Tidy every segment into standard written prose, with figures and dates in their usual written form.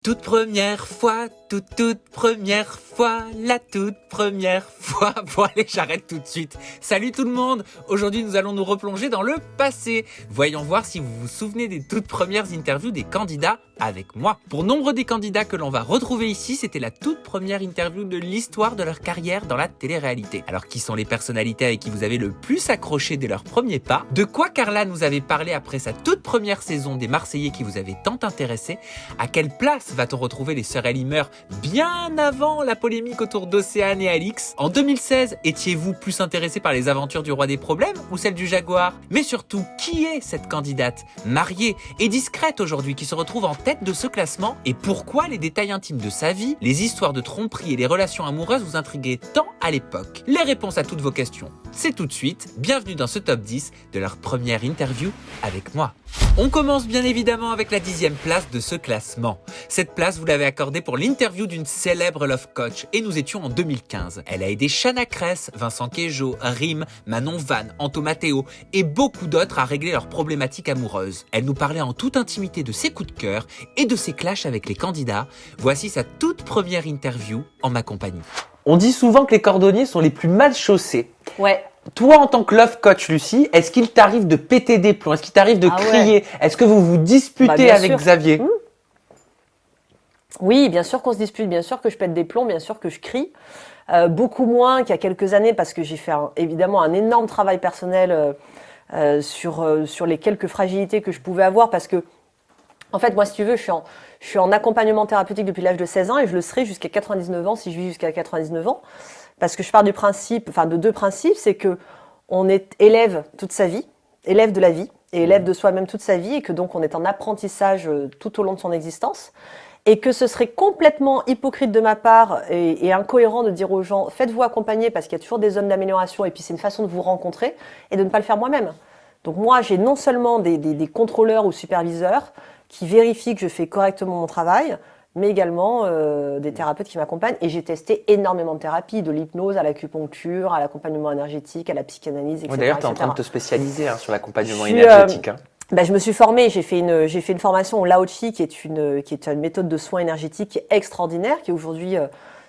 Toute première fois, toute première fois, la toute première fois. Bon allez, j'arrête tout de suite. Salut tout le monde. Aujourd'hui, nous allons nous replonger dans le passé. Voyons voir si vous vous souvenez des toutes premières interviews des candidats avec moi. Pour nombre des candidats que l'on va retrouver ici, c'était la toute première interview de l'histoire de leur carrière dans la télé-réalité. Alors, qui sont les personnalités avec qui vous avez le plus accroché dès leurs premiers pas? De quoi Carla nous avait parlé après sa toute première saison des Marseillais qui vous avait tant intéressé? À quelle place va-t-on retrouver les sœurs Ellimer bien avant la polémique autour d'Océane et Alix? En 2016, étiez-vous plus intéressé par les aventures du roi des problèmes ou celle du jaguar? Mais surtout, qui est cette candidate mariée et discrète aujourd'hui qui se retrouve en tête de ce classement? Et pourquoi les détails intimes de sa vie, les histoires de tromperie et les relations amoureuses vous intriguaient tant à l'époque? Les réponses à toutes vos questions, c'est tout de suite. Bienvenue dans ce top 10 de leur première interview avec moi. On commence bien évidemment avec la 10e place de ce classement. Cette place, vous l'avez accordée pour l'interview d'une célèbre love coach et nous étions en 2015. Elle a aidé Chana Cress, Vincent Queijo, Rim, Manon Vanne, Anto Matteo et beaucoup d'autres à régler leurs problématiques amoureuses. Elle nous parlait en toute intimité de ses coups de cœur et de ses clashs avec les candidats. Voici sa toute première interview en ma compagnie. On dit souvent que les cordonniers sont les plus mal chaussés. Ouais. Toi, en tant que love coach, Lucie, est-ce qu'il t'arrive de péter des plombs? Est-ce qu'il t'arrive de crier? Ouais. Est-ce que vous vous disputez Bien avec sûr. Xavier? Oui, bien sûr qu'on se dispute, bien sûr que je pète des plombs, bien sûr que je crie. Beaucoup moins qu'il y a quelques années parce que j'ai fait évidemment un énorme travail personnel sur les quelques fragilités que je pouvais avoir parce que, en fait, moi, si tu veux, je suis en accompagnement thérapeutique depuis l'âge de 16 ans et je le serai jusqu'à 99 ans si je vis jusqu'à 99 ans. Parce que je pars de deux principes, c'est que on est élève toute sa vie, élève de la vie et élève de soi-même toute sa vie et que donc on est en apprentissage tout au long de son existence et que ce serait complètement hypocrite de ma part et incohérent de dire aux gens faites-vous accompagner parce qu'il y a toujours des zones d'amélioration et puis c'est une façon de vous rencontrer et de ne pas le faire moi-même. Donc moi j'ai non seulement des contrôleurs ou superviseurs qui vérifient que je fais correctement mon travail, mais également des thérapeutes qui m'accompagnent. Et j'ai testé énormément de thérapies, de l'hypnose à l'acupuncture, à l'accompagnompagnement énergétique, à la psychanalyse, etc. D'ailleurs, tu es en train de te spécialiser sur l'accompagnement Je suis, énergétique. Je me suis formée, j'ai fait une formation au Lao Chi, qui est une méthode de soins énergétiques qui est extraordinaire, qui est aujourd'hui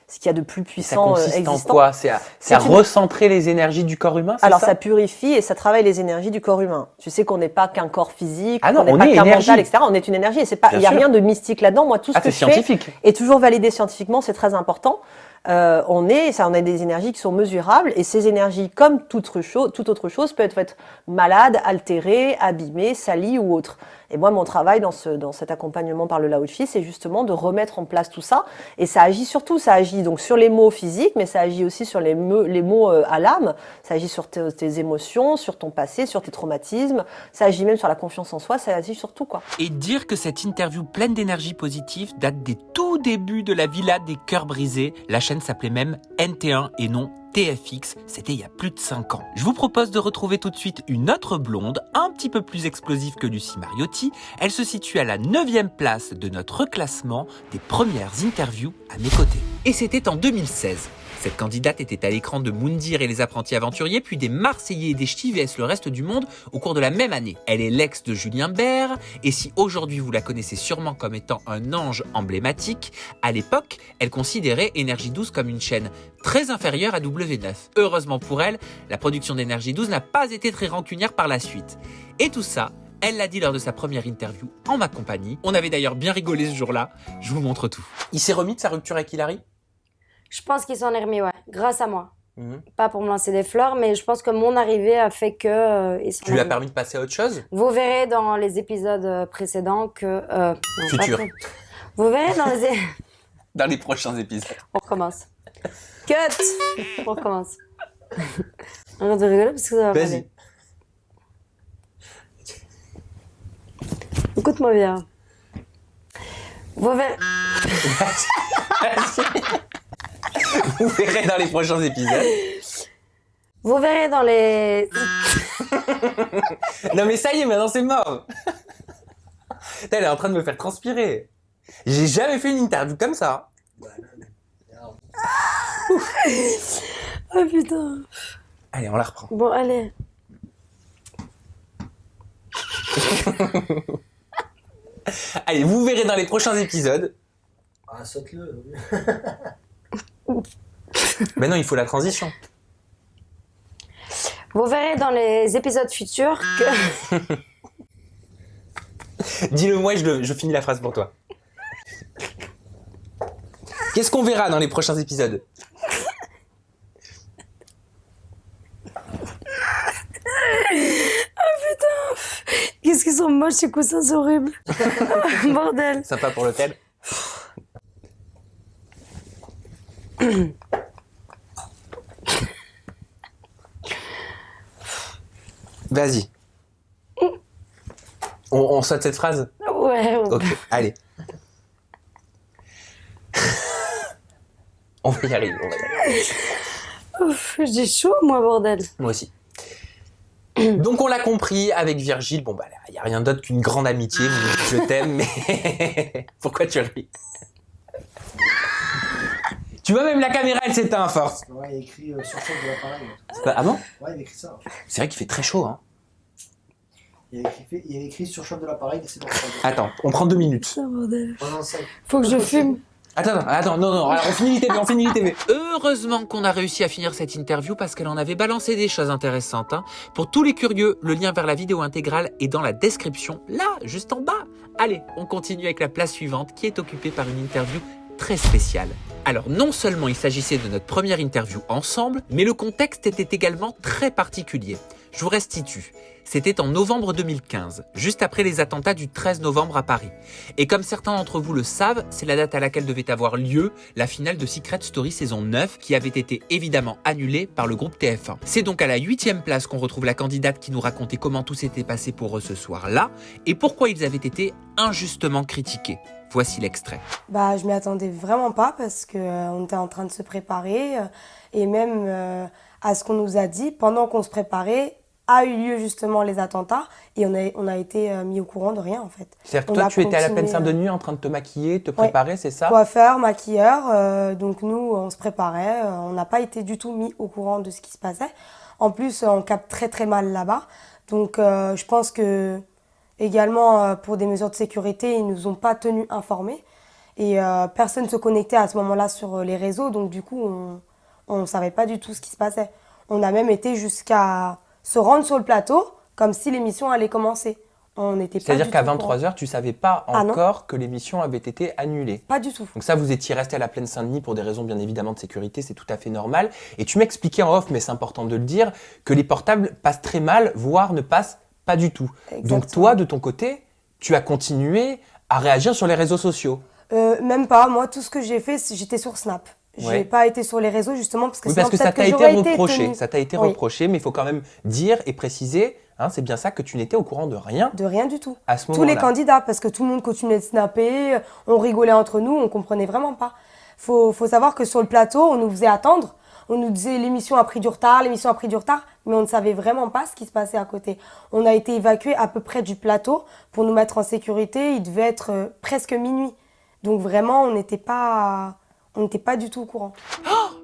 ce qu'il y a de plus puissant ça consiste existant. en quoi? C'est à recentrer les énergies du corps humain, c'est Alors, ça? ça purifie et ça travaille les énergies du corps humain. Tu sais qu'on n'est pas qu'un corps physique, Ah non, qu'on on n'est est pas qu'un énergie. mental, etc. On est une énergie et il n'y a rien de mystique là-dedans. Moi, tout ce que c'est je fais scientifique. est toujours validé scientifiquement, c'est très important. On a des énergies qui sont mesurables et ces énergies, comme toute autre chose, peuvent être malades, altérées, abîmées, salies ou autres. Et moi, mon travail dans cet accompagnement par le Lao Chi, c'est justement de remettre en place tout ça. Et ça agit donc sur les mots physiques, mais ça agit aussi sur les mots à l'âme. Ça agit sur tes émotions, sur ton passé, sur tes traumatismes. Ça agit même sur la confiance en soi. Ça agit sur tout, quoi. Et dire que cette interview pleine d'énergie positive date des tout débuts de la Villa des Cœurs Brisés. La chaîne s'appelait même NT1 et non TFX, c'était il y a plus de 5 ans. Je vous propose de retrouver tout de suite une autre blonde, un petit peu plus explosive que Lucie Mariotti. Elle se situe à la 9e place de notre classement des premières interviews à mes côtés. Et c'était en 2016. Cette candidate était à l'écran de Moundir et les apprentis aventuriers, puis des Marseillais et des Ch'tis vs le reste du monde au cours de la même année. Elle est l'ex de Julien Bert, et si aujourd'hui vous la connaissez sûrement comme étant un ange emblématique, à l'époque, elle considérait Énergie 12 comme une chaîne très inférieure à W9. Heureusement pour elle, la production d'Énergie 12 n'a pas été très rancunière par la suite. Et tout ça, elle l'a dit lors de sa première interview en ma compagnie. On avait d'ailleurs bien rigolé ce jour-là, je vous montre tout. Il s'est remis de sa rupture avec Hilary? Je pense qu'ils s'en est remis, ouais, grâce à moi. Pas pour me lancer des fleurs, mais je pense que mon arrivée a fait que ils sont. Tu lui as permis de passer à autre chose? Vous verrez dans les épisodes précédents que. Futur. Vous verrez Dans les prochains épisodes. On recommence. Cut. On recommence. Arrête de rigoler parce que ça va pas Vas-y. aller. Écoute-moi bien. Vous verrez. Vous verrez dans les prochains épisodes. Vous verrez dans les. Non mais ça y est, maintenant c'est mort. Elle est en train de me faire transpirer. J'ai jamais fait une interview comme ça. Oh putain. Allez, on la reprend. Bon, allez. Allez, vous verrez dans les prochains épisodes Ah, saute-le. Mais non, il faut la transition. Vous verrez dans les épisodes futurs que... Dis-le moi, je finis la phrase pour toi. Qu'est-ce qu'on verra dans les prochains épisodes? Qu'est-ce qu'ils sont moches, ces coussins, c'est horrible. Bordel. Sympa pour l'hôtel. Vas-y. On saute cette phrase? Ouais. Ok, allez. On va y arriver, on va y arriver. Ouf, j'ai chaud, moi, bordel. Moi aussi. Donc on l'a compris, avec Virgile, bon bah il n'y a rien d'autre qu'une grande amitié, je t'aime, mais pourquoi tu ris? Tu vois, même la caméra elle s'éteint à force. Ouais, il y a écrit surchauffe de l'appareil. Ah bon? Ouais, il y a écrit ça. C'est vrai qu'il fait très chaud, hein. Il y a écrit surchauffe de l'appareil, c'est bon. Attends, on prend 2 minutes. Putain, bordel. Pendant 5. Faut que je fume. Attends, non, alors on finit l'ITV, Heureusement qu'on a réussi à finir cette interview parce qu'elle en avait balancé des choses intéressantes. Hein. Pour tous les curieux, le lien vers la vidéo intégrale est dans la description, là, juste en bas. Allez, on continue avec la place suivante qui est occupée par une interview très spéciale. Alors non seulement il s'agissait de notre première interview ensemble, mais le contexte était également très particulier. Je vous restitue. C'était en novembre 2015, juste après les attentats du 13 novembre à Paris. Et comme certains d'entre vous le savent, c'est la date à laquelle devait avoir lieu la finale de Secret Story saison 9 qui avait été évidemment annulée par le groupe TF1. C'est donc à la 8e place qu'on retrouve la candidate qui nous racontait comment tout s'était passé pour eux ce soir-là et pourquoi ils avaient été injustement critiqués. Voici l'extrait. Bah, je m'y attendais vraiment pas parce que on était en train de se préparer et même à ce qu'on nous a dit pendant qu'on se préparait a eu lieu justement les attentats et on a été mis au courant de rien en fait. C'est-à-dire que On toi a tu étais à la continué, Plaine-Saint-Denis en train de te maquiller, te préparer, c'est ça? Coiffeur, maquilleur, donc nous on se préparait, on n'a pas été du tout mis au courant de ce qui se passait. En plus on capte très très mal là-bas, donc je pense que également pour des mesures de sécurité ils nous ont pas tenus informés et personne ne se connectait à ce moment-là sur les réseaux, donc du coup on savait pas du tout ce qui se passait. On a même été jusqu'à se rendre sur le plateau comme si l'émission allait commencer. On n'était pas C'est-à-dire du qu'à tout au courant. 23h, tu savais pas encore que l'émission avait été annulée. Pas du tout. Donc ça, vous étiez resté à la Plaine-Saint-Denis pour des raisons bien évidemment de sécurité, c'est tout à fait normal. Et tu m'expliquais en off, mais c'est important de le dire, que les portables passent très mal, voire ne passent pas du tout. Exactement. Donc toi, de ton côté, tu as continué à réagir sur les réseaux sociaux. Même pas. Moi, tout ce que j'ai fait, j'étais sur Snap. Ouais. J'ai pas été sur les réseaux justement parce que Oui, sinon parce que ça peut-être t'a que été j'aurais été reproché. tenue. Ça t'a été Oui. reproché, mais il faut quand même dire et préciser, hein, c'est bien ça, que tu n'étais au courant de rien De rien du tout. à ce Tous moment-là. les candidats, parce que tout le monde continuait de snapper, on rigolait entre nous, on comprenait vraiment pas. Faut savoir que sur le plateau, on nous faisait attendre. On nous disait l'émission a pris du retard, mais on ne savait vraiment pas ce qui se passait à côté. On a été évacués à peu près du plateau pour nous mettre en sécurité. Il devait être presque minuit. Donc vraiment, on n'était pas du tout au courant.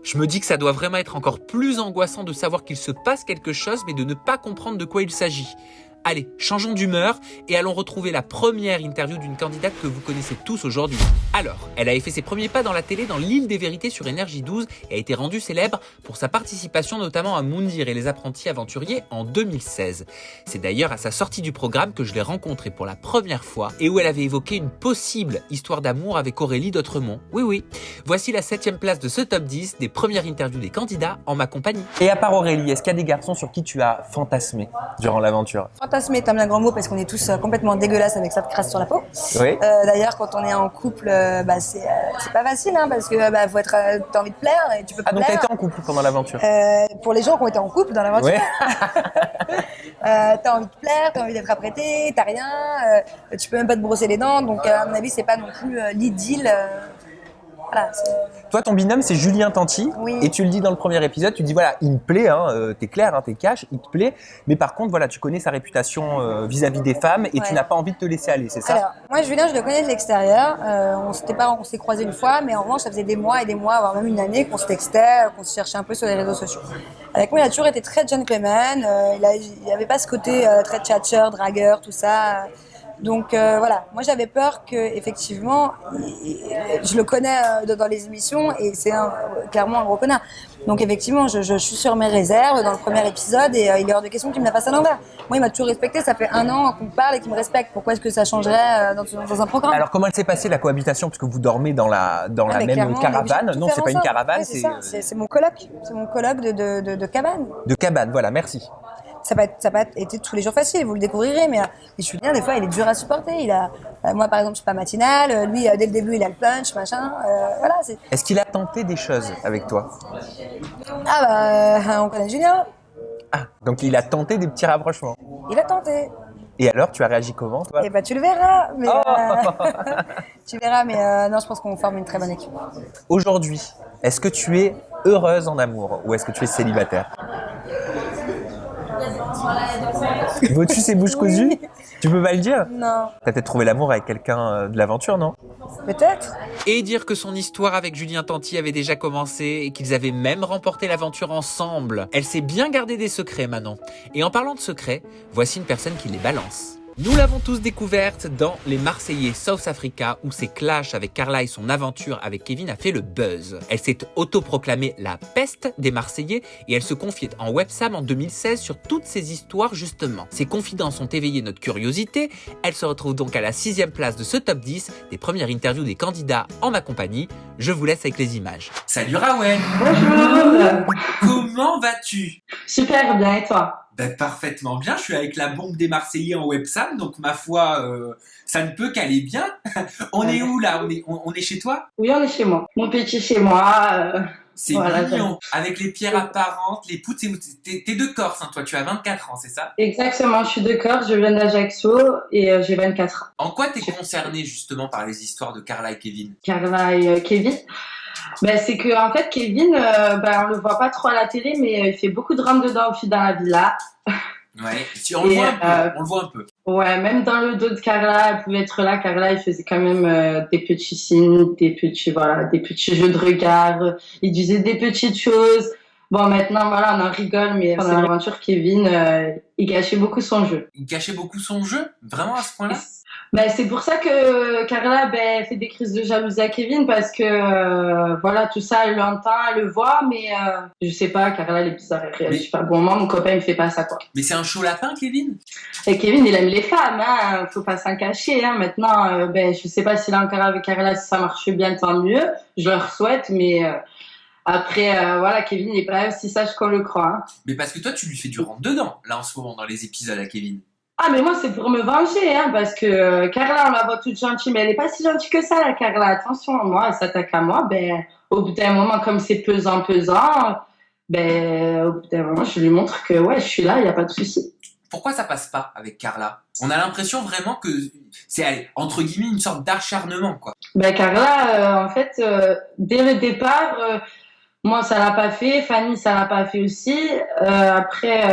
Je me dis que ça doit vraiment être encore plus angoissant de savoir qu'il se passe quelque chose mais de ne pas comprendre de quoi il s'agit. Allez, changeons d'humeur et allons retrouver la première interview d'une candidate que vous connaissez tous aujourd'hui. Alors, elle avait fait ses premiers pas dans la télé dans l'île des vérités sur Énergie 12 et a été rendue célèbre pour sa participation notamment à Moundir et les apprentis aventuriers en 2016. C'est d'ailleurs à sa sortie du programme que je l'ai rencontrée pour la première fois et où elle avait évoqué une possible histoire d'amour avec Aurélie d'Autremont. Oui. Voici la 7e place de ce top 10 des premières interviews des candidats en ma compagnie. Et à part Aurélie, est-ce qu'il y a des garçons sur qui tu as fantasmé durant l'aventure? Fantasmer est un bien grand mot parce qu'on est tous complètement dégueulasses avec ça de crasse sur la peau. Oui. D'ailleurs, quand on est en couple, c'est pas facile hein, parce que faut être, t'as envie de plaire et tu peux pas Ah, donc t'as plaire. été en couple pendant l'aventure? Pour les gens qui ont été en couple dans l'aventure, Ouais. t'as envie de plaire, t'as envie d'être apprêté, t'as rien, tu peux même pas te brosser les dents, donc à mon avis, c'est pas non plus l'idylle. Voilà, Toi, ton binôme, c'est Julien Tanti. Oui. Et tu le dis dans le premier épisode, tu dis voilà, il me plaît, hein, t'es clair, hein, t'es cash, il te plaît. Mais par contre, voilà, tu connais sa réputation vis-à-vis des femmes et tu Ouais. n'as pas envie de te laisser aller, c'est ça? Alors, moi, Julien, je le connais de l'extérieur. On s'est croisés une fois, mais en revanche, ça faisait des mois et des mois, voire même une année, qu'on se textait, qu'on se cherchait un peu sur les réseaux sociaux. Avec moi, il a toujours été très gentleman. Il avait pas ce côté très tchatcheur, dragueur, tout ça. Donc voilà, moi j'avais peur que effectivement, je le connais dans les émissions et c'est clairement un gros connard. Donc effectivement, je suis sur mes réserves dans le premier épisode et il est hors de question qu'il me la fasse à l'envers. Moi, il m'a toujours respecté, ça fait 1 an qu'on me parle et qu'il me respecte. Pourquoi est-ce que ça changerait dans un programme? Alors comment elle s'est passée la cohabitation, puisque vous dormez dans la même caravane? Non, c'est pas une caravane, ouais, c'est mon coloc. C'est mon coloc de cabane. De cabane, voilà, merci. Ça n'a pas été tous les jours facile, vous le découvrirez, mais Julien, des fois, il est dur à supporter. Moi, par exemple, je suis pas matinale, lui, dès le début, il a le punch, machin. Voilà. Est-ce qu'il a tenté des choses avec toi? On connaît Julien. Ah, donc il a tenté des petits rapprochements. Il a tenté. Et alors, tu as réagi comment, toi? Eh ben, tu le verras. Mais, tu verras, mais non, je pense qu'on forme une très bonne équipe. Aujourd'hui, est-ce que tu es heureuse en amour ou est-ce que tu es célibataire? Veux-tu ces bouches cousues? Tu peux pas le dire? Non. T'as peut-être trouvé l'amour avec quelqu'un de l'aventure, non? Peut-être. Et dire que son histoire avec Julien Tanti avait déjà commencé et qu'ils avaient même remporté l'aventure ensemble. Elle s'est bien gardée des secrets, Manon. Et en parlant de secrets, voici une personne qui les balance. Nous l'avons tous découverte dans Les Marseillais South Africa où ses clashs avec Carla et son aventure avec Kevin a fait le buzz. Elle s'est autoproclamée la peste des Marseillais et elle se confiait en Websam en 2016 sur toutes ces histoires justement. Ses confidences ont éveillé notre curiosité. Elle se retrouve donc à la 6e place de ce top 10 des premières interviews des candidats en ma compagnie. Je vous laisse avec les images. Salut Rawen. Bonjour. Comment vas-tu? Super bien, et toi? Ben, parfaitement bien, je suis avec la bombe des Marseillais en Websam, donc ma foi, ça ne peut qu'aller bien. On est où là? On est chez toi? Oui, on est chez moi. Mon petit chez moi. C'est voilà, mignon, avec les pierres apparentes, les poutres. T'es de Corse, hein, toi, tu as 24 ans, c'est ça? Exactement, je suis de Corse, je viens d'Ajaccio et j'ai 24 ans. En quoi t'es concernée justement par les histoires de Carla et Kevin? Carla et Kevin. Ben, c'est que en fait Kevin, on le voit pas trop à la télé, mais il fait beaucoup de rentre dedans dans la villa. Ouais, on le voit un peu. Ouais, même dans le dos de Carla, elle pouvait être là. Carla, il faisait quand même des petits signes, des petits jeux de regard. Il disait des petites choses. Bon, maintenant, voilà, on en rigole, mais dans l'aventure, Kevin, il gâchait beaucoup son jeu. Il gâchait beaucoup son jeu? Vraiment à ce point-là? Ben, c'est pour ça que Carla fait des crises de jalousie à Kevin parce que voilà, tout ça, elle l'entend, elle le voit, mais je sais pas, Carla, elle est bizarre, elle réagit pas. Bon, moi, mon copain, il me fait pas ça, quoi. Mais c'est un chaud lapin, Kevin? Et Kevin, il aime les femmes, hein, faut pas s'en cacher, hein. Maintenant, je sais pas s'il est encore avec Carla, si ça marche bien, tant mieux. Je leur souhaite, mais après, voilà, Kevin, il est pas aussi sage qu'on le croit, hein. Mais parce que toi, tu lui fais du rentre-dedans, là, en ce moment, dans les épisodes à Kevin. Ah, mais moi, c'est pour me venger, hein, parce que Carla, on la voit toute gentille, mais elle est pas si gentille que ça, la Carla. Attention, moi, elle s'attaque à moi, au bout d'un moment, comme c'est pesant, au bout d'un moment, je lui montre que, ouais, je suis là, il y a pas de souci. Pourquoi ça passe pas avec Carla? On a l'impression vraiment que c'est, entre guillemets, une sorte d'acharnement, quoi. Carla, en fait, dès le départ, moi, ça l'a pas fait, Fanny, ça l'a pas fait aussi. Après,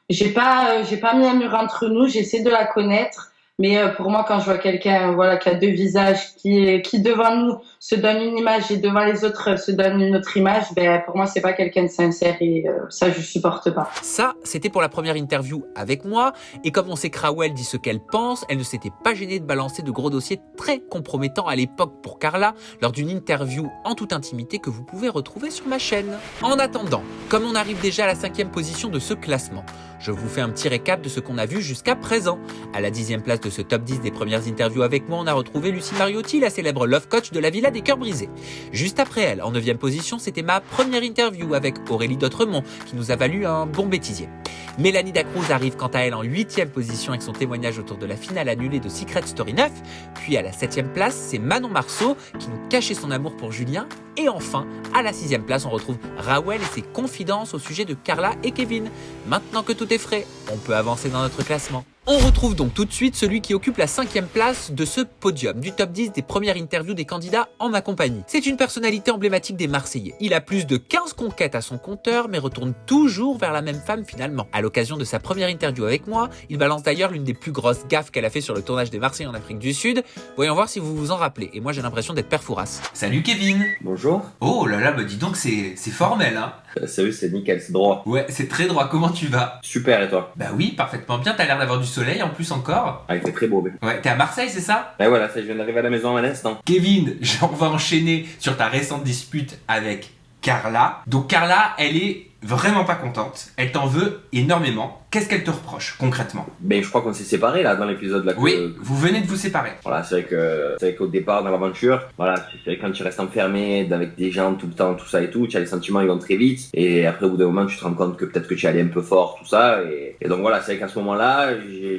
j'ai pas mis un mur entre nous, j'essaie de la connaître, mais pour moi, quand je vois quelqu'un, voilà, qui a 2 visages, qui devant nous se donne une image et devant les autres se donne une autre image, pour moi, c'est pas quelqu'un de sincère et ça, je supporte pas. Ça, c'était pour la première interview avec moi, et comme on sait que Raoul dit ce qu'elle pense, elle ne s'était pas gênée de balancer de gros dossiers très compromettants à l'époque pour Carla, lors d'une interview en toute intimité que vous pouvez retrouver sur ma chaîne. En attendant, comme on arrive déjà à la 5e position de ce classement, je vous fais un petit récap de ce qu'on a vu jusqu'à présent. À la 10e place de ce top 10 des premières interviews avec moi, on a retrouvé Lucie Mariotti, la célèbre love coach de la Villa des Cœurs Brisés. Juste après elle, en 9e position, c'était ma première interview avec Aurélie D'Autremont, qui nous a valu un bon bêtisier. Mélanie Dacruz arrive quant à elle en 8e position avec son témoignage autour de la finale annulée de Secret Story 9. Puis à la 7e place, c'est Manon Marceau qui nous cachait son amour pour Julien. Et enfin, à la 6e place, on retrouve Raoul et ses confidences au sujet de Carla et Kevin. Maintenant que tout est frais, on peut avancer dans notre classement. On retrouve donc tout de suite celui qui occupe la 5e place de ce podium du top 10 des premières interviews des candidats en ma compagnie. C'est une personnalité emblématique des Marseillais. Il a plus de 15 conquêtes à son compteur, mais retourne toujours vers la même femme finalement. À l'occasion de sa première interview avec moi, il balance d'ailleurs l'une des plus grosses gaffes qu'elle a fait sur le tournage des Marseillais en Afrique du Sud. Voyons voir si vous vous en rappelez. Et moi j'ai l'impression d'être Père Fouras. Salut Kevin. Bonjour. Oh là là, bah dis donc c'est formel, hein. Salut, c'est nickel, c'est droit. Ouais, c'est très droit. Comment tu vas? Super, et toi? Bah oui, parfaitement bien. T'as l'air d'avoir du soleil en plus encore. Ah, il fait très beau. Mais... Ouais, t'es à Marseille, c'est ça? Ouais, voilà, ça, je viens d'arriver à la maison à l'instant. Kevin, on va enchaîner sur ta récente dispute avec Carla. Donc Carla, elle est vraiment pas contente. Elle t'en veut énormément. Qu'est-ce qu'elle te reproche concrètement? Ben, je crois qu'on s'est séparés là dans l'épisode là. Oui, vous venez de vous séparer. Voilà, c'est vrai qu'au départ dans l'aventure, voilà, c'est vrai que quand tu restes enfermé avec des gens tout le temps, tout ça et tout, tu as les sentiments ils vont très vite. Et après au bout d'un moment, tu te rends compte que peut-être que tu es allé un peu fort, tout ça. Et donc voilà, c'est vrai qu'à ce moment-là,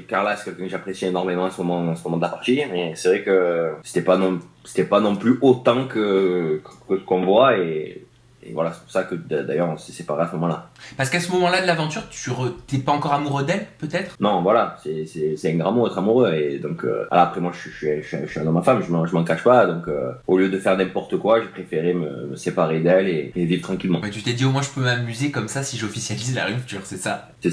Carla, c'est quelqu'un que j'appréciais énormément à ce moment de la partie. Mais c'est vrai que c'était pas non plus autant que ce qu'on voit et voilà, c'est pour ça que d'ailleurs on s'est séparés à ce moment-là. Parce qu'à ce moment-là de l'aventure, t'es pas encore amoureux d'elle, peut-être? Non, voilà, c'est un grand mot être amoureux. Et donc, après moi je suis un homme à femme, je m'en cache pas. Donc, au lieu de faire n'importe quoi, j'ai préféré me séparer d'elle et vivre tranquillement. Ouais, tu t'es dit au moins je peux m'amuser comme ça si j'officialise la rupture, c'est ça? C'est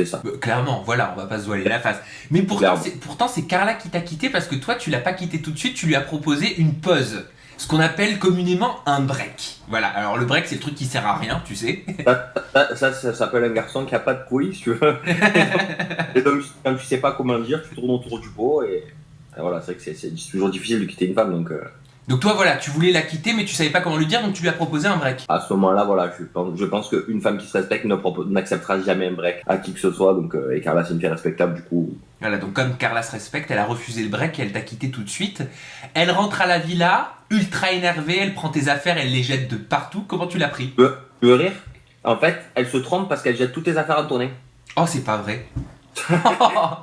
ça. Clairement, voilà, on va pas se voiler la face. Mais pourtant c'est Carla qui t'a quitté parce que toi tu l'as pas quitté tout de suite, tu lui as proposé une pause. Ce qu'on appelle communément un break. Voilà, alors le break c'est le truc qui sert à rien, tu sais. Ça s'appelle un garçon qui a pas de couilles, si tu veux. Et donc quand tu sais pas comment le dire, tu tournes autour du pot et voilà, c'est vrai que c'est toujours difficile de quitter une femme donc... Donc toi voilà, tu voulais la quitter mais tu savais pas comment lui dire donc tu lui as proposé un break. À ce moment-là voilà, je pense qu'une femme qui se respecte n'acceptera jamais un break à qui que ce soit donc et Carla c'est une fille respectable du coup. Voilà, donc comme Carla se respecte, elle a refusé le break et elle t'a quitté tout de suite. Elle rentre à la villa, ultra énervée, elle prend tes affaires, elle les jette de partout. Comment tu l'as pris? Tu veux rire? En fait, elle se trompe parce qu'elle jette toutes tes affaires en tournée. Oh c'est pas vrai.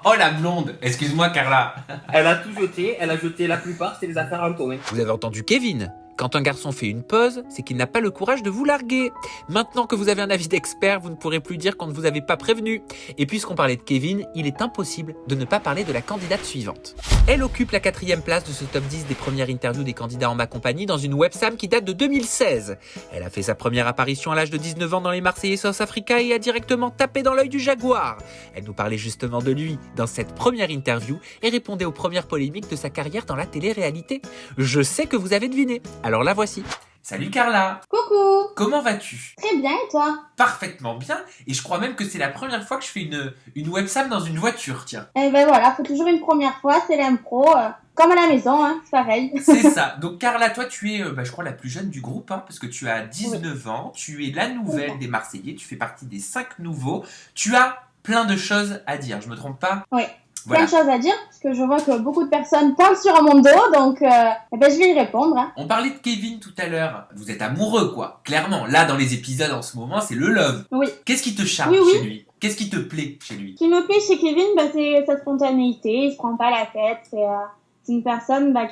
Oh la blonde, excuse-moi Carla. Elle a tout jeté, elle a jeté la plupart, c'était les affaires en tournée. Vous avez entendu Kevin? Quand un garçon fait une pause, c'est qu'il n'a pas le courage de vous larguer. Maintenant que vous avez un avis d'expert, vous ne pourrez plus dire qu'on ne vous avait pas prévenu. Et puisqu'on parlait de Kevin, il est impossible de ne pas parler de la candidate suivante. Elle occupe la 4e place de ce top 10 des premières interviews des candidats en ma compagnie dans une websam qui date de 2016. Elle a fait sa première apparition à l'âge de 19 ans dans les Marseillais South Africa et a directement tapé dans l'œil du jaguar. Elle nous parlait justement de lui dans cette première interview et répondait aux premières polémiques de sa carrière dans la télé-réalité. Je sais que vous avez deviné. Alors la voici. Salut Carla. Coucou. Comment vas-tu? Très bien et toi? Parfaitement bien et je crois même que c'est la première fois que je fais une websam dans une voiture, tiens. Eh ben voilà, faut toujours une première fois, c'est l'impro, comme à la maison, hein, c'est pareil. C'est ça. Donc Carla, toi tu es, je crois, la plus jeune du groupe, hein, parce que tu as 19 ans, tu es la nouvelle des Marseillais, tu fais partie des 5 nouveaux, tu as plein de choses à dire, je me trompe pas? Oui. Voilà. Plein de choses à dire, parce que je vois que beaucoup de personnes parlent sur mon dos, donc je vais y répondre. Hein. On parlait de Kevin tout à l'heure. Vous êtes amoureux, quoi. Clairement, là, dans les épisodes en ce moment, c'est le love. Oui. Qu'est-ce qui te charme chez lui? Qu'est-ce qui te plaît chez lui? Ce qui me plaît chez Kevin, c'est sa spontanéité, il se prend pas la tête, c'est une personne à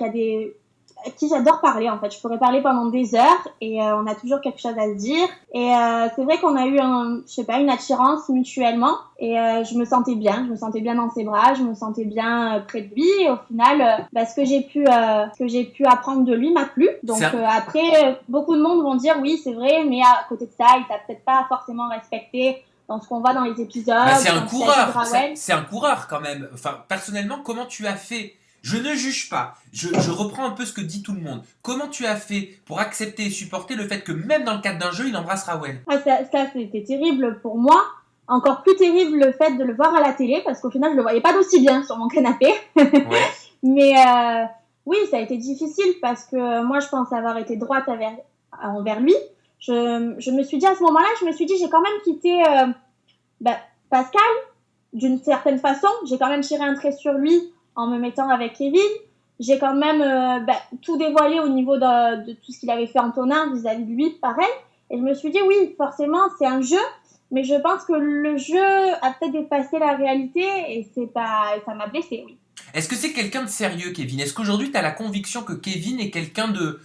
qui j'adore parler en fait. Je pourrais parler pendant des heures et on a toujours quelque chose à se dire. Et c'est vrai qu'on a eu une attirance mutuellement et je me sentais bien dans ses bras, je me sentais bien près de lui. Et au final, ce que j'ai pu apprendre de lui m'a plu. Donc après, beaucoup de monde vont dire oui c'est vrai, mais à côté de ça, il t'a peut-être pas forcément respecté dans ce qu'on voit dans les épisodes. C'est un coureur, c'est un coureur quand même. Enfin, personnellement, comment tu as fait? Je ne juge pas, je reprends un peu ce que dit tout le monde. Comment tu as fait pour accepter et supporter le fait que même dans le cadre d'un jeu, il embrasse Rawel? Ça c'était terrible pour moi. Encore plus terrible le fait de le voir à la télé, parce qu'au final, je le voyais pas d'aussi bien sur mon canapé. Ouais. Mais oui, ça a été difficile parce que moi, je pense avoir été droite envers lui. Je me suis dit à ce moment-là, j'ai quand même quitté Pascal d'une certaine façon. J'ai quand même tiré un trait sur lui en me mettant avec Kevin. J'ai quand même tout dévoilé au niveau de tout ce qu'il avait fait Antonin vis-à-vis de lui, pareil. Et je me suis dit, oui, forcément, c'est un jeu, mais je pense que le jeu a peut-être dépassé la réalité et ça m'a blessée, oui. Est-ce que c'est quelqu'un de sérieux, Kevin? Est-ce qu'aujourd'hui, tu as la conviction que Kevin est quelqu'un de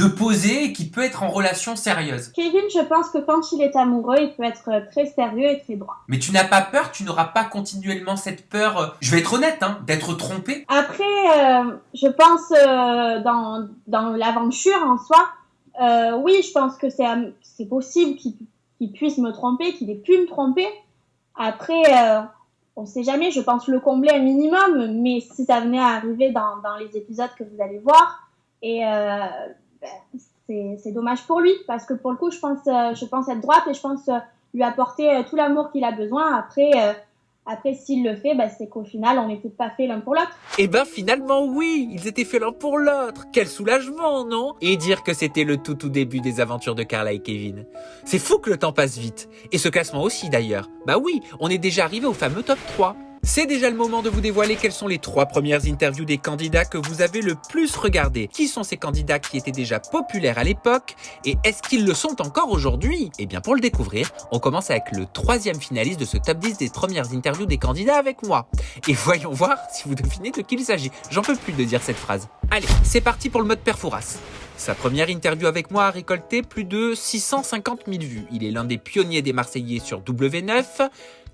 posé et qui peut être en relation sérieuse? Kevin, je pense que quand il est amoureux, il peut être très sérieux et très droit. Mais tu n'as pas peur? Tu n'auras pas continuellement cette peur, je vais être honnête, d'être trompé? Après, je pense dans l'aventure en soi, oui, je pense que c'est possible qu'il puisse me tromper, qu'il ait pu me tromper. Après, on ne sait jamais, je pense le combler un minimum, mais si ça venait à arriver dans les épisodes que vous allez voir, et c'est dommage pour lui, parce que pour le coup, je pense être droite et je pense lui apporter tout l'amour qu'il a besoin. Après, Après, s'il le fait, c'est qu'au final, on n'était pas fait l'un pour l'autre. Eh ben finalement oui, ils étaient faits l'un pour l'autre. Quel soulagement, non? Et dire que c'était le tout début des aventures de Carla et Kevin. C'est fou que le temps passe vite. Et ce classement aussi d'ailleurs. Bah oui, on est déjà arrivé au fameux top 3. C'est déjà le moment de vous dévoiler quelles sont les 3 premières interviews des candidats que vous avez le plus regardés. Qui sont ces candidats qui étaient déjà populaires à l'époque et est-ce qu'ils le sont encore aujourd'hui? Eh bien pour le découvrir, on commence avec le 3e finaliste de ce top 10 des premières interviews des candidats avec moi. Et voyons voir si vous devinez de qui il s'agit. J'en peux plus de dire cette phrase. Allez, c'est parti pour le mode Perfouras. Sa première interview avec moi a récolté plus de 650 000 vues. Il est l'un des pionniers des Marseillais sur W9.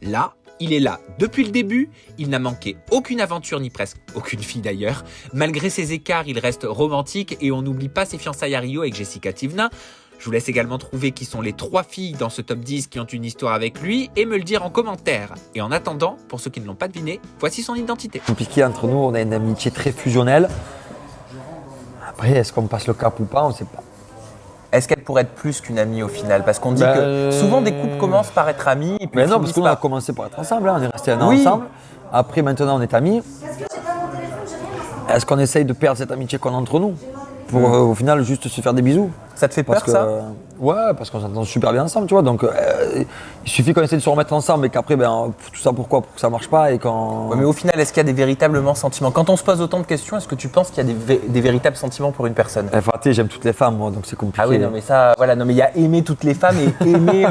Là, il est là depuis le début, il n'a manqué aucune aventure ni presque aucune fille d'ailleurs. Malgré ses écarts, il reste romantique et on n'oublie pas ses fiançailles à Rio avec Jessica Tivna. Je vous laisse également trouver qui sont les 3 filles dans ce top 10 qui ont une histoire avec lui et me le dire en commentaire. Et en attendant, pour ceux qui ne l'ont pas deviné, voici son identité. Compliqué entre nous, on a une amitié très fusionnelle. Après, est-ce qu'on passe le cap ou pas, on ne sait pas. Est-ce qu'elle pourrait être plus qu'une amie au final? Parce qu'on dit que souvent des couples commencent par être amis. Et puis mais non, parce qu'on a commencé par être ensemble, hein. On est resté un an ensemble. Après, maintenant, on est amis. Est-ce qu'on essaye de perdre cette amitié qu'on a entre nous pour au final juste se faire des bisous? Ça te fait peur ça? Ouais, parce qu'on s'entend super bien ensemble, tu vois. Donc il suffit qu'on essaie de se remettre ensemble et qu'après, tout ça pourquoi? Pour que ça marche pas et quand. Ouais, mais au final, est-ce qu'il y a des véritables sentiments? Quand on se pose autant de questions, est-ce que tu penses qu'il y a des véritables sentiments pour une personne? Enfin, tu sais, j'aime toutes les femmes, moi, donc c'est compliqué. Ah oui, non, mais ça, voilà, non, mais il y a aimer toutes les femmes et aimer,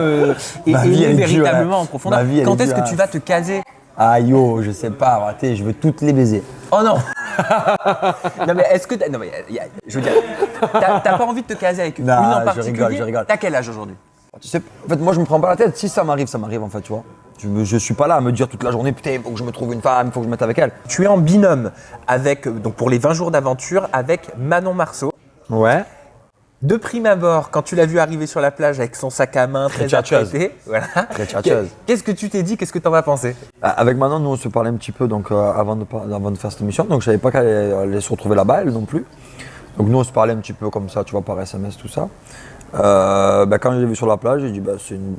aimer véritablement en profondeur. Quand est-ce que tu vas te caser? Ah yo, je sais pas, arrêtez, je veux toutes les baiser. Oh non. Non mais est-ce que non mais je veux dire, t'as pas envie de te caser avec une en particulier? Je rigole. T'as quel âge aujourd'hui? Tu sais, en fait, moi je me prends pas la tête. Si ça m'arrive en fait, tu vois. Je suis pas là à me dire toute la journée, putain, il faut que je me trouve une femme, il faut que je me mette avec elle. Tu es en binôme avec, donc pour les 20 jours d'aventure, avec Manon Marceau. Ouais. De prime abord, quand tu l'as vu arriver sur la plage avec son sac à main très apprêté, voilà. Très tchatcheuse. Qu'est-ce que tu t'es dit? Qu'est-ce que t'en as pensé? Avec Manon, nous on se parlait un petit peu donc, avant de faire cette émission, donc je savais pas qu'elle allait se retrouver là-bas, elle non plus. Donc nous on se parlait un petit peu comme ça, tu vois, par SMS, tout ça. Quand je l'ai vue sur la plage, j'ai dit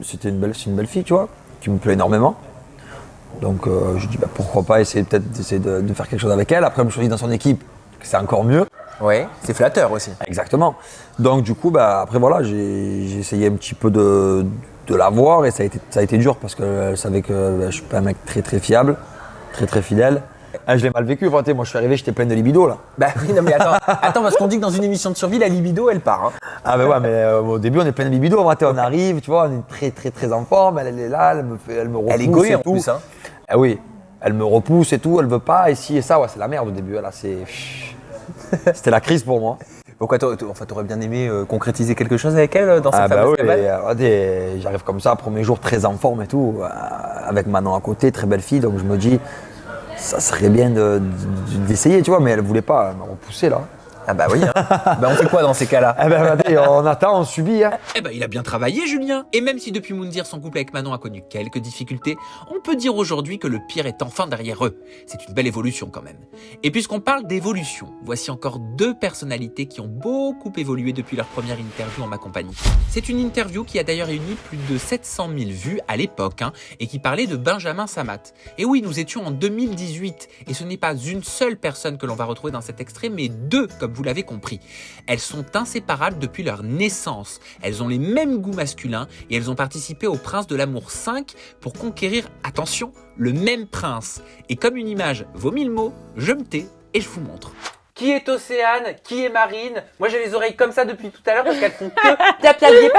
c'est une belle fille, tu vois, qui me plaît énormément. Donc je dis pourquoi pas essayer de faire quelque chose avec elle. Après, elle me choisit dans son équipe, c'est encore mieux. Ouais, c'est flatteur aussi. Exactement. Donc du coup, après voilà, j'ai essayé un petit peu de la voir et ça a été dur parce qu'elle savait que je suis pas un mec très très fiable, très très fidèle. Ah, je l'ai mal vécu, moi je suis arrivé, j'étais plein de libido là. Bah oui, non mais attends parce qu'on dit que dans une émission de survie, la libido elle part. Hein. Ah bah ouais, mais au début on est plein de libido, on arrive, tu vois, on est très très très en forme, elle est là, elle me repousse. Elle est goée en plus, hein. Ah oui, elle me repousse et tout, elle veut pas, et ci et ça, ouais, c'est la merde au début, là, c'était la crise pour moi. Pourquoi t'aurais bien aimé concrétiser quelque chose avec elle dans cette fameuse cabane? J'arrive comme ça, premier jour très en forme et tout, avec Manon à côté, très belle fille, donc je me dis, ça serait bien d'essayer, tu vois, mais elle voulait pas, elle m'a repoussé là. Ah bah oui, hein. On fait quoi dans ces cas-là? On attend, on subit. Hein. Il a bien travaillé, Julien. Et même si depuis Moundir, son couple avec Manon a connu quelques difficultés, on peut dire aujourd'hui que le pire est enfin derrière eux. C'est une belle évolution quand même. Et puisqu'on parle d'évolution, voici encore 2 personnalités qui ont beaucoup évolué depuis leur première interview en ma compagnie. C'est une interview qui a d'ailleurs réuni plus de 700 000 vues à l'époque, et qui parlait de Benjamin Samat. Et oui, nous étions en 2018, et ce n'est pas une seule personne que l'on va retrouver dans cet extrait, mais 2, comme vous l'avez compris. Elles sont inséparables depuis leur naissance. Elles ont les mêmes goûts masculins et elles ont participé au Prince de l'amour 5 pour conquérir, attention, le même prince. Et comme une image vaut 1000 mots, je me tais et je vous montre. Qui est Océane? Qui est Marine? Moi j'ai les oreilles comme ça depuis tout à l'heure parce qu'elles font que tapiailler.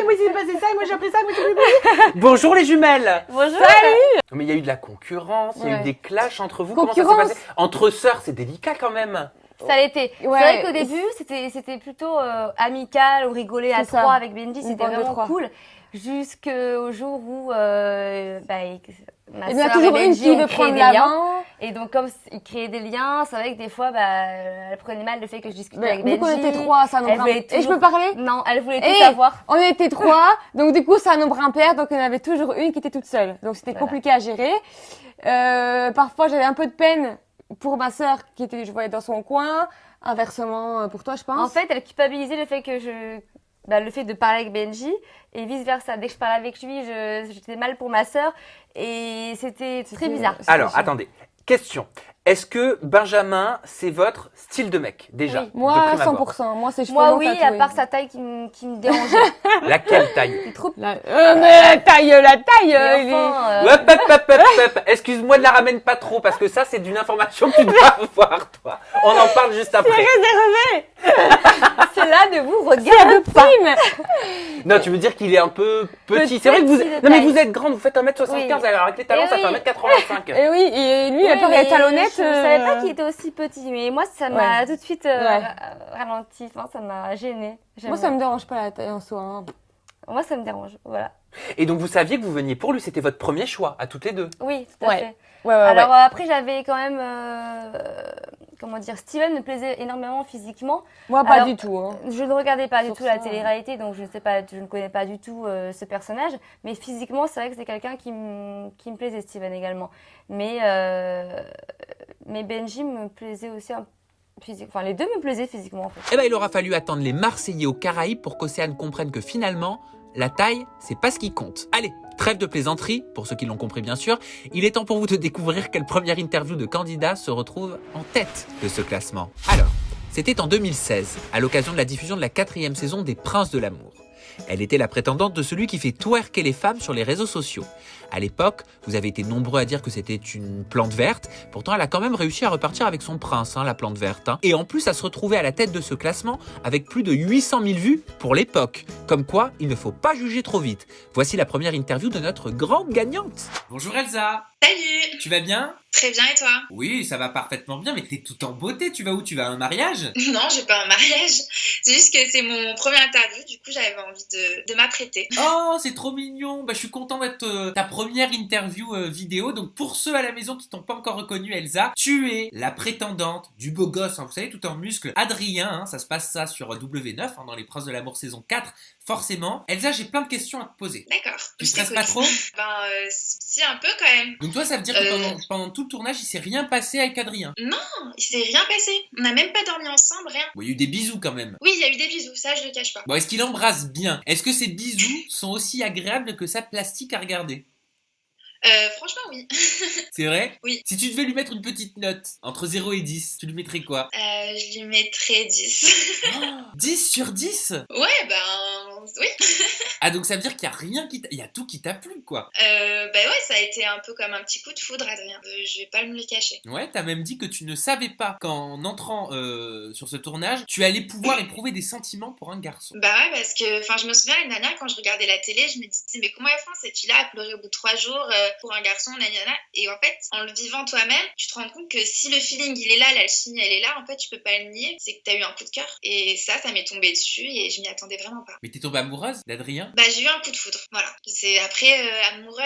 Moi j'ai passé ça, moi j'ai appris ça, moi j'ai appris. Bonjour les jumelles. Bonjour. Salut. Mais il y a eu de la concurrence, il y a eu des clashs entre vous. Concurrence. Comment ça s'est passé? Entre sœurs, c'est délicat quand même. Ça l'était. Ouais. C'est vrai qu'au début, c'était plutôt amical, on rigolait à 3 avec Benji, c'était vraiment cool. Jusqu'au jour où ma il y en a sœur toujours et une Benji qui veut ont créé prendre des l'avant. liens. Et donc comme ils créaient des liens, c'est vrai que des fois, elle prenait mal le fait que je discutais avec Benji. Du coup, on était 3, ça nous prend. Et je peux parler? Non, elle voulait tout savoir. On était 3, donc du coup, c'est un nombre impair, donc il y en avait toujours une qui était toute seule. Donc c'était compliqué à gérer. Parfois, j'avais un peu de peine pour ma sœur qui était, je voyais dans son coin. Inversement pour toi, je pense. En fait, elle culpabilisait le fait que le fait de parler avec Benji et vice versa. Dès que je parlais avec lui, j'étais mal pour ma sœur et c'était très bizarre. Alors, attendez. Question. Est-ce que Benjamin, c'est votre style de mec, déjà? Oui. Moi, 100%. Moi, c'est Moi, oui, à part sa taille qui me dérangeait. Laquelle taille? Il est trop... la taille. Hop. Excuse-moi de la ramène pas trop, parce que ça, c'est d'une information que tu dois avoir, toi. On en parle juste après. C'est réservé. C'est là de vous regarde pas. Non, tu veux dire qu'il est un peu petit. C'est vrai que vous... Non, mais vous êtes grande, vous faites 1m75, alors avec les talons, ça fait 1m85. Et oui, et lui, à part les talonnettes... Je savais pas qu'il était aussi petit, mais moi, ça m'a tout de suite ralenti, ça m'a gênée. Moi, ça me dérange pas la taille en soi. Hein. Moi, ça me dérange, voilà. Et donc, vous saviez que vous veniez pour lui, c'était votre premier choix, à toutes les deux? Oui, tout à fait. Alors après, j'avais quand même... Steven me plaisait énormément physiquement. Moi, pas du tout. Hein. Je ne regardais pas du tout la télé-réalité, donc je ne connais pas du tout ce personnage. Mais physiquement, c'est vrai que c'est quelqu'un qui me plaisait, Steven également. Mais Benji me plaisait aussi physiquement. Enfin, les deux me plaisaient physiquement, en fait. Eh ben, il aura fallu attendre les Marseillais aux Caraïbes pour qu'Océane comprenne que finalement, la taille, c'est pas ce qui compte. Allez, trêve de plaisanterie, pour ceux qui l'ont compris bien sûr, il est temps pour vous de découvrir quelle première interview de candidat se retrouve en tête de ce classement. Alors, c'était en 2016, à l'occasion de la diffusion de la 4e saison des Princes de l'amour. Elle était la prétendante de celui qui fait twerker les femmes sur les réseaux sociaux. À l'époque, vous avez été nombreux à dire que c'était une plante verte. Pourtant, elle a quand même réussi à repartir avec son prince, la plante verte. Et en plus, à se retrouver à la tête de ce classement avec plus de 800 000 vues pour l'époque. Comme quoi, il ne faut pas juger trop vite. Voici la première interview de notre grande gagnante. Bonjour Elsa. Salut. Tu vas bien? Très bien, et toi? Oui, ça va parfaitement bien, mais t'es tout en beauté. Tu vas où? Tu vas à un mariage? Non, je vais pas à un mariage. C'est juste que c'est mon premier interview, du coup j'avais envie de m'apprêter. Oh, c'est trop mignon. Je suis content d'être ta première interview vidéo. Donc pour ceux à la maison qui t'ont pas encore reconnu, Elsa, tu es la prétendante du beau gosse, vous savez, tout en muscles, Adrien. Ça se passe ça sur W9, dans Les Princes de l'amour saison 4. Forcément. Elsa, j'ai plein de questions à te poser. D'accord. Tu stresses pas trop? Si, un peu quand même. Donc toi, ça veut dire que pendant tout le tournage, il s'est rien passé avec Adrien? Non, il s'est rien passé. On n'a même pas dormi ensemble, rien. Bon, il y a eu des bisous quand même. Oui, il y a eu des bisous, ça je le cache pas. Bon, est-ce qu'il embrasse bien? Est-ce que ces bisous sont aussi agréables que sa plastique à regarder? Franchement, oui. C'est vrai? Oui. Si tu devais lui mettre une petite note, entre 0 et 10, tu lui mettrais quoi? Je lui mettrais 10. 10 sur 10? Ouais, oui. Ah, donc ça veut dire qu'il y a rien il y a tout qui t'a plu, quoi. Ouais, ça a été un peu comme un petit coup de foudre, Adrien. Je vais pas me le cacher. Ouais, t'as même dit que tu ne savais pas qu'en entrant sur ce tournage, tu allais pouvoir éprouver des sentiments pour un garçon. Bah ouais, parce que, je me souviens l'année dernière, quand je regardais la télé, je me disais, mais comment elle fait cette fille-là à pleurer au bout de 3 jours pour un garçon, nanana. Et en fait, en le vivant toi-même, tu te rends compte que si le feeling il est là, l'alchimie elle est là, en fait, tu peux pas le nier, c'est que t'as eu un coup de cœur. Et ça m'est tombé dessus et je m'y attendais vraiment pas. Mais t'es tombée amoureuse d'Adrien? Bah, j'ai eu un coup de foudre, voilà. C'est après, amoureuse,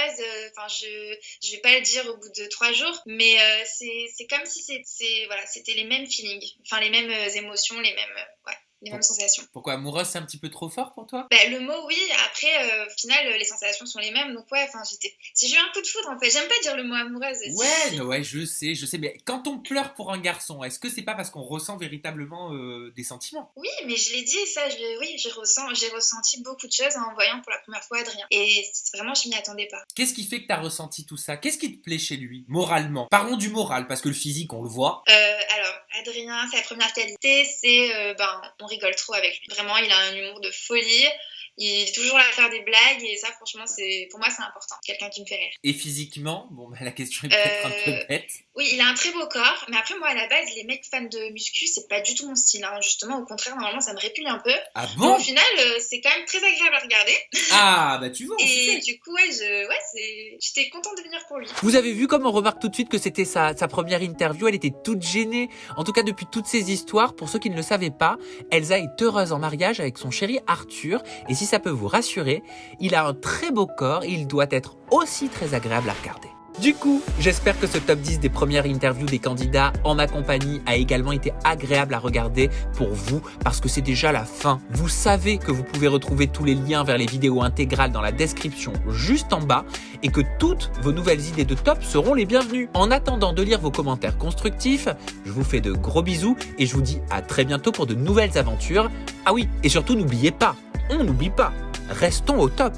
je vais pas le dire au bout de 3 jours, mais c'est comme si c'était les mêmes feelings, les mêmes émotions, les mêmes sensations. Pourquoi amoureuse, c'est un petit peu trop fort pour toi? Le mot, oui. Après, au final, les sensations sont les mêmes. Donc, j'ai eu un coup de foudre, en fait. J'aime pas dire le mot amoureuse. Ouais, je sais. Mais quand on pleure pour un garçon, est-ce que c'est pas parce qu'on ressent véritablement des sentiments? Oui, mais je l'ai dit, ça, j'ai ressenti beaucoup de choses en voyant pour la première fois Adrien. Et vraiment, je m'y attendais pas. Qu'est-ce qui fait que t'as ressenti tout ça? Qu'est-ce qui te plaît chez lui, moralement? Parlons du moral, parce que le physique, on le voit. Alors, Adrien, sa première qualité, c'est, on rigole trop avec lui. Vraiment, il a un humour de folie. Il est toujours là à faire des blagues et ça, franchement, pour moi, c'est important. Quelqu'un qui me fait rire. Et physiquement, la question est peut-être un peu bête. Oui, il a un très beau corps, mais après, moi, à la base, les mecs fans de muscu, c'est pas du tout mon style. Justement, au contraire, normalement, ça me répugne un peu. Ah bon? Mais au final, c'est quand même très agréable à regarder. Ah, tu vois. Et du coup, j'étais contente de venir pour lui. Vous avez vu comme on remarque tout de suite que c'était sa première interview, elle était toute gênée. En tout cas, depuis toutes ces histoires, pour ceux qui ne le savaient pas, Elsa est heureuse en mariage avec son chéri Arthur. Et si ça peut vous rassurer, il a un très beau corps et il doit être aussi très agréable à regarder. Du coup, j'espère que ce top 10 des premières interviews des candidats en ma compagnie a également été agréable à regarder pour vous parce que c'est déjà la fin. Vous savez que vous pouvez retrouver tous les liens vers les vidéos intégrales dans la description juste en bas et que toutes vos nouvelles idées de top seront les bienvenues. En attendant de lire vos commentaires constructifs, je vous fais de gros bisous et je vous dis à très bientôt pour de nouvelles aventures. Ah oui, et surtout n'oubliez pas, on n'oublie pas, restons au top.